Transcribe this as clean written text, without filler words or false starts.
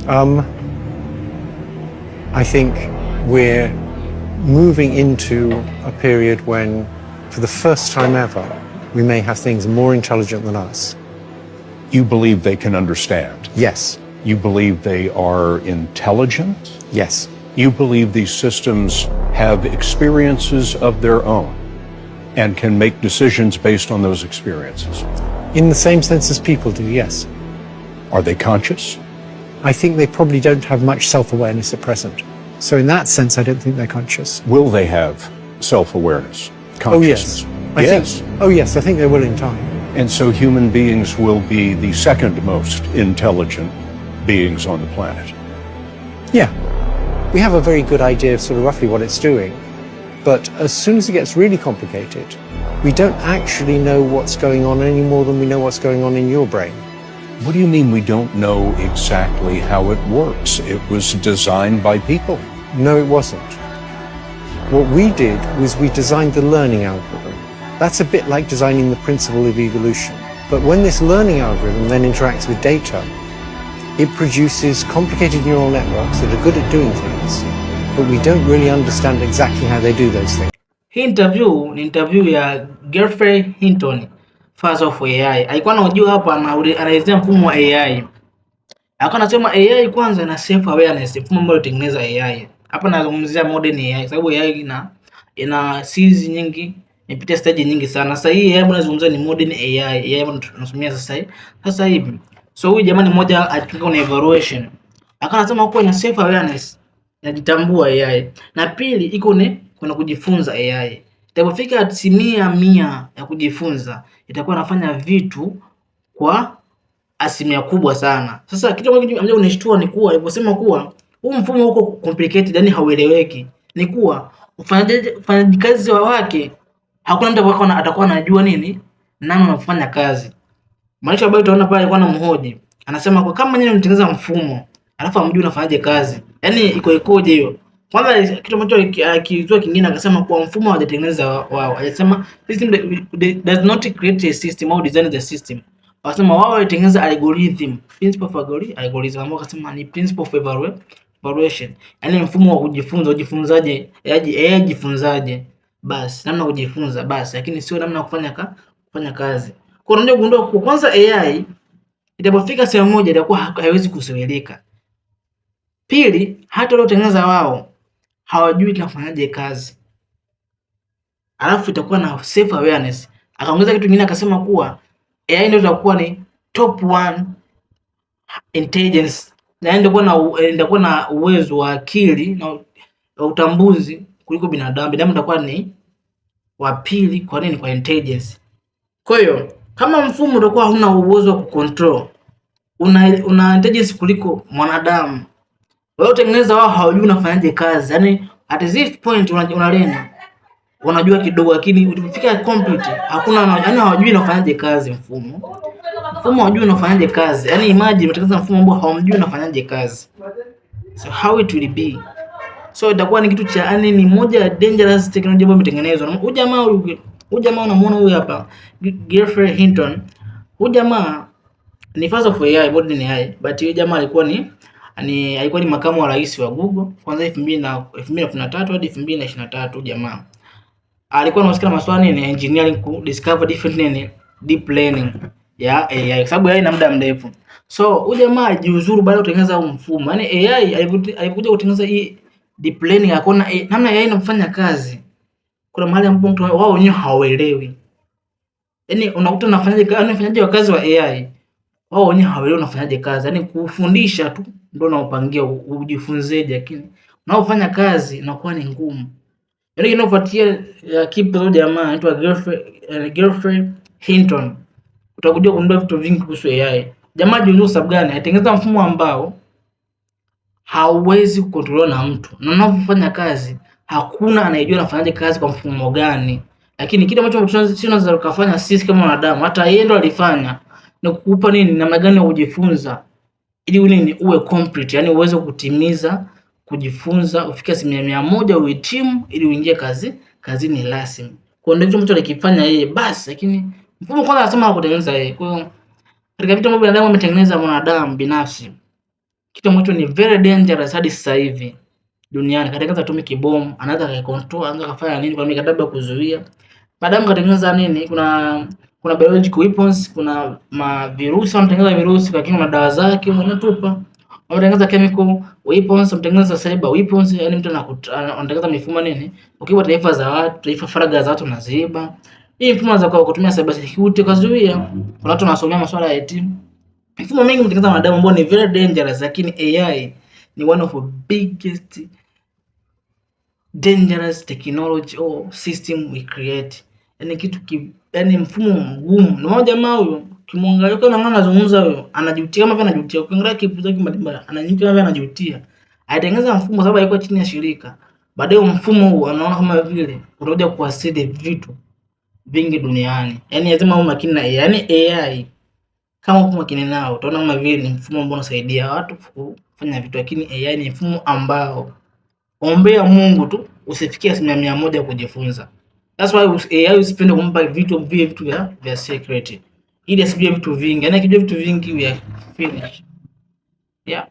I think we're moving into a period when, for the first time ever, we may have things more intelligent than us. You believe they can understand? Yes. You believe they are intelligent? Yes. You believe these systems have experiences of their own and can make decisions based on those experiences? In the same sense as people do, yes. Are they conscious? I think they probably don't have much self-awareness at present. So in that sense, I don't think they're conscious. Will they have self-awareness, consciousness? Oh, yes. I think they will in time. And so human beings will be the second most intelligent beings on the planet. Yeah. We have a very good idea of sort of roughly what it's doing. But as soon as it gets really complicated, we don't actually know what's going on any more than we know what's going on in your brain. What do you mean we don't know exactly how it works? It was designed by people. No, it wasn't. What we did was we designed the learning algorithm. That's a bit like designing the principle of evolution. But when this learning algorithm then interacts with data, it produces complicated neural networks that are good at doing things, but we don't really understand exactly how they do those things. Hii interview ni interview ya Geoffrey Hinton, father of AI. Alikuwa anajua hapa anaelezea mfumo wa AI. Akawa anasema AI kwanza ina self awareness, mfumo ambao unatengeneza AI. Hapa nazungumzia modern AI sababu AI ina series nyingi, imepita stage nyingi sana. Sasa hii AI ambayo nazungumzia ni modern AI, AI ambayo tunasomea sasa hivi. So huyu jamani mmoja alitunga na evaluation. Akawa anasema kuwa ina self awareness, inajitambua AI. Na pili iko ni kuna kujifunza AI. Itapofika 100% ya kujifunza, itakuwa inafanya vitu kwa asilimia kubwa sana. Sasa kitu ambacho unishtua ni kuwa aliposema kuwa huu mfumo uko complicated, yani haueleweki. Ni kuwa ufanyaji kazi wake hakuna mtu ambaye atakuwa anajua nini namna ya kufanya kazi. Maisha ambayo utaona pale alikuwa anamhoji. Anasema kwa kama nyinyi mtengeneza mfumo, alafu hamjui unafanyaje kazi. Yaani ikoje hiyo? Kwanza kitu ambacho akizua kingine akasema kwa mfumo hawajatengeneza wao. Alisema system does not create a system or design the system. Akasema wao walitengeneza algorithm, principle of algorithm ambao akasema ni principle of evaluation. Yaani mfumo wa kujifunza, ujifunzaje, jifunzaje. Basi namna kujifunza basi, lakini sio namna kufanya kazi. Kwa hiyo unagundua kwa kwanza AI itapofika sehemu moja itakuwa haiwezi kuzoeleka. Pili, hata waliotengeneza wao hawajui tunafanyaje kazi. Alafu itakuwa na self awareness. Akaongeza kitu kingine akasema kuwa AI ndio itakuwa ni top 1 intelligence. Na ndio na uwezo wa akili na utambuzi kuliko binadamu. Binadamu itakuwa ni wa pili. Kwa nini? Kwa intelligence. Kwa hiyo kama mfumo utakuwa huna uwezo wa kucontrol, una intelligence kuliko mwanadamu, wewe utengeneza wao hawajui unafanyaje kazi. Yaani at this point unalena unajua kidogo, lakini ukifika complete hakuna, yaani hawajui unafanyaje kazi mfumo hawajui unafanyaje kazi. Yaani imagine unatengeneza mfumo ambao hawamjui unafanyaje kazi. So how it will be? So itakuwa ni kitu cha, yaani ni moja ya dangerous technology ambayo imetengenezwa. Huyu jamaa unamuona huyu hapa Geoffrey Hinton. Huyu jamaa ni father of AI, modern AI, but huyu jamaa alikuwa ni makamu wa rais wa Google kuanzia 2013 hadi 2023. Jamaa alikuwa anahusika na masuala ya engineering ku discover different deep learning ya AI kwa sababu AI ina muda mrefu. So huyu jamaa alijiuzuru baada ya kutengeneza huu mfumo. Yaani AI alipokuja kutengeneza hii deep learning akaona namna AI inafanya kazi, kuna mahali ambapo mtu wao wenyewe hawaelewi. Yaani unakuta unafanyaje kazi wa AI, wao wenyewe hawaelewi unafanyaje kazi. Yaani kufundisha tu ndio unaopangia ujifunzeje, lakini unaofanya kazi inakuwa ni ngumu. Yaani kinafuatia kipo jamaa anaitwa Geoffrey Hinton, utakuja kugundua vitu vingi kuhusu AI. Jamaa jiunua sababu gani? Atengeneza mfumo ambao hauwezi kukontroliwa na mtu, na unapofanya kazi hakuna anayejua anafanyaje kazi kwa mfumo gani. Lakini kile ambacho tunaweza kufanya sisi kama wanadamu, hata yeye ndo alifanya, ni kukupa namna gani ya kujifunza ili uwe complete, yani uweze kutimiza kujifunza ufike 100% uhitimu ili uingie kazini rasmi. Kwa ndio mtu alikifanya yeye basi, lakini mfumo kwanza anasema hakutengeneza yeye. Kwa hiyo katika vitu ambavyo binadamu ametengeneza mwanadamu binafsi, kitu ambacho ni very dangerous hadi sasa hivi duniani. Katengeneza atomic bomb, anaweza kucontrol, anaweza kufanya nini kwa mikataba ya kuzuia. Baadaye mkatengeneza nini? Kuna biological weapons, kuna mavirusi, wanatengeneza virusi lakini kuna dawa zake wanatupa. Wanatengeneza chemical weapons, wanatengeneza cyber weapons, yani mtu anatengeneza mifumo nini? Ukiwa taifa za watu, taifa faragha za watu unaziiba. Hii mfumo za kutumia cyber security kuzuia. Kuna watu wanasomea masuala ya IT. Mifumo mingi mtengeneza wanadamu ambao ni very dangerous, lakini AI ni one of the biggest dangerous technology or system we create. Yani yani mfumo mgumu. Na jamaa huyo kimwangalia kwa nang'ana anazungumza huyo anajutia kama vile anajutia. Ukiangalia kipu zake mbalimbali anajutia kama vile anajutia. Aitengeneza mfumo sababu alikuwa chini ya shirika. Baadaye mfumo huu anaona kama vile unakuja kuasidi vitu vingi duniani. Yani lazima uwe makini na AI. Yani AI kama uko makini nao utaona kama vile ni mfumo ambao unasaidia watu kufanya vitu, lakini AI ni mfumo ambao ombea Mungu tu usifikie 100% kujifunza. That's why AI usipende kumpa vitu vya secret ili asijue vitu vingi. Yani akijua vitu vingi we are finished. Yeah.